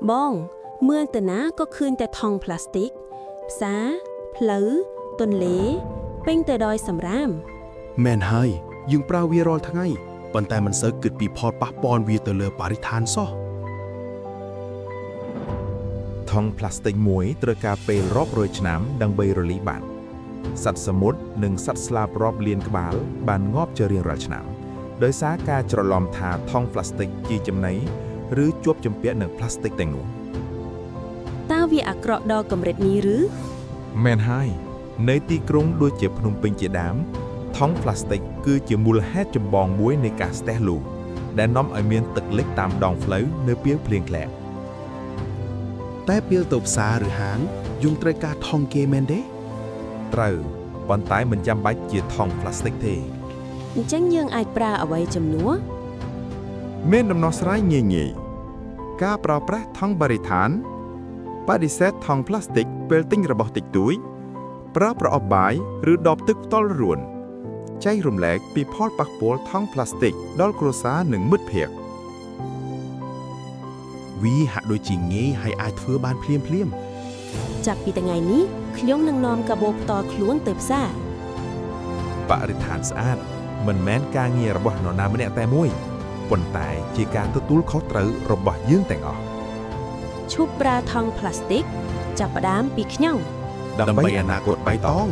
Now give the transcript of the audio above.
บ้องเมืองแต่นะก็คืนแต่ทองพลาสติกสาเพลอต้นเหลเป็นแต่ดอยสำราม แม่นให้ยังปราวีรอลทั้งไงប៉ុន្តែมันเสิร์กเกิดปีพอดปะปอนวีទៅលើបរិស្ថានសោះ ថង់ផ្លាស្ទិកមួយត្រូវការពេលរាប់រយឆ្នាំដើម្បីរលាយបាត់សត្វសមុទ្រនិងសត្វស្លាបរាប់លានក្បាលបានងាប់ជារៀងរាល់ឆ្នាំដោយសារការច្រឡំថាថង់ផ្លាស្ទិកជាចំណីឬជាប់ជំពាក់នឹងផ្លាស្ទិកទាំងនោះ តើវាអាក្រក់ដល់កម្រិតនេះឬ មែនហើយនៅទីក្រុងដូចជាភ្នំពេញជាដើមថង់ផ្លាស្ទិកគឺជាមូលហេតុចម្បងមួយនៃការស្ទះលូដែលនាំឲ្យមានទឹកលិចតាមដងផ្លូវនៅពេលភ្លៀងធ្លាក់ តែពេលទៅផ្សារឬហាងយើងត្រូវការថង់គេមែនទេ ត្រូវប៉ុន្តែមិនចាំបាច់ជាថង់ផ្លាស្ទិកទេ អញ្ចឹងយើងអាចប្រើអ្វីជំនួស មានដំណោះស្រាយងាយៗការប្រើប្រាស់ថង់បរិស្ថានបដិសេធថង់ផ្លាស្ទិកពេលទិញរបស់តិចតួចប្រើប្រអប់បាយឬដបទឹកផ្ទាល់រួនចែករំលែកពីផលប៉ះពាល់ថង់ផ្លាស្ទិកដល់គ្រួសារនិងមិត្តភ័ក្តិ វាហាក់ដូចជាងាយហើយអាចធ្វើបានភ្លាមៗ ចាប់ពីថ្ងៃនេះខ្ញុំនឹងនាំកាបូបផ្ទាល់ខ្លួនទៅផ្សារប រិស្ថានស្អាតមិនមែនការងាររបស់នរណាម្នាក់តែមួយប៉ុន្តែជាការទទួលខុសត្រូវរបស់យើងទាំងអស់ ឈប់ប្រើថង់ផ្លាស្ទិកចាប់ផ្ដើមពីខ្ញុំ ដើម្បីអនាគតបៃតង